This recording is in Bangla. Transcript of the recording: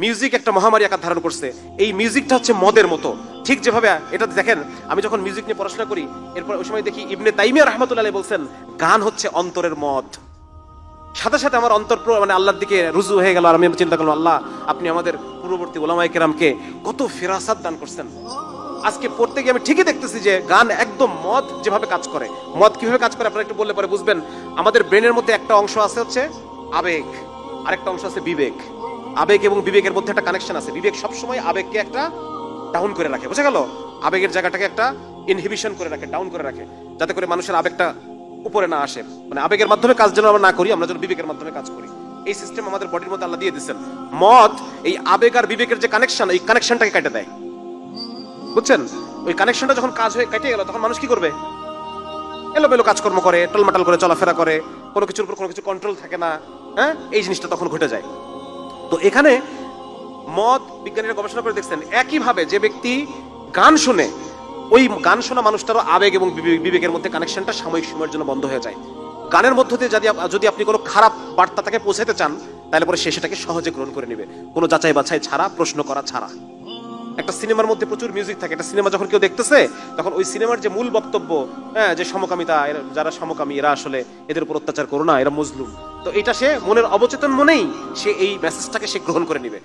মিউজিক একটা মহামারী আকার ধারণ করছে। এই মিউজিকটা হচ্ছে মদের মতো। ঠিক যেভাবে এটা দেখেন, আমি যখন মিউজিক নিয়ে পড়াশোনা করি, এরপর ওই সময় দেখি ইবনে তাইমিয়া রাহমাতুল্লাহ আলাইহি বলছেন গান হচ্ছে অন্তরের মদ। সাথে সাথে আমার অন্তর মানে আল্লাহর দিকে রুজু হয়ে গেল, আর আমি চিন্তা করলাম, আল্লাহ আপনি আমাদের পূর্ববর্তী ওলামায়ে কেরামকে কত ফিরাসাত দান করছেন। আজকে পড়তে গিয়ে আমি ঠিকই দেখতেছি যে গান একদম মদ যেভাবে কাজ করে। মদ কিভাবে কাজ করে আপনারা একটু বললে পরে বুঝবেন। আমাদের ব্রেনের মধ্যে একটা অংশ আছে হচ্ছে আবেগ, আরেকটা অংশ আছে বিবেক। আবেগ এবং বিবেকের মধ্যে একটা কানেকশন আছে। বিবেক সবসময় আবেগকে একটা ডাউন করে রাখে, বুঝা গেল? আবেগের জায়গাটাকে একটা ইনহিবিশন করে রাখে, ডাউন করে রাখে, যাতে করে মানুষের আবেগটা উপরে না আসে। মানে আবেগের মাধ্যমে কাজ যেন আমরা না করি, আমরা যেন বিবেকের মাধ্যমে কাজ করি। এই সিস্টেম আমাদের বডির মধ্যে আল্লাহ দিয়ে দিয়েছেন। মদ এই আবেগ আর বিবেকের যে কানেকশন, এই কানেকশনটাকে কেটে দেয়, বুঝছেন? ওই কানেকশনটা যখন কাজ হয়ে কেটে গেল, তখন মানুষ কি করবে? এলোমেলো কাজকর্ম করে, টলমাটাল করে চলাফেরা করে, কোনো কিছুর উপর কোনো কিছু কন্ট্রোল থাকে না। হ্যাঁ, এই জিনিসটা তখন ঘটে যায়। তো এখানে মদ, বিজ্ঞানীরা গবেষণা করে দেখছেন একইভাবে যে ব্যক্তি গান শুনে, ওই গান শোনা মানুষটারও আবেগ এবং বিবেকের মধ্যে কানেকশনটা সাময়িক সময়ের জন্য বন্ধ হয়ে যায়। গানের মধ্য দিয়ে যদি আপনি কোনো খারাপ বার্তা তাকে পৌঁছাতে চান, তাহলে পরে সে সেটাকে সহজে গ্রহণ করে নেবে, কোনো যাচাই বাছাই ছাড়া, প্রশ্ন করা ছাড়া। একটা সিনেমার মধ্যে প্রচুর মিউজিক থাকে। একটা সিনেমা যখন কেউ দেখতেছে, তখন ওই সিনেমার যে মূল বক্তব্য, হ্যাঁ, যে সমকামিতা, যারা সমকামী এরা আসলে এদের উপর অত্যাচার করো না, এরা মজলুম, তো এটা সে মনের অবচেতন মনেই সে এই মেসেজটাকে সে গ্রহণ করে নিবে।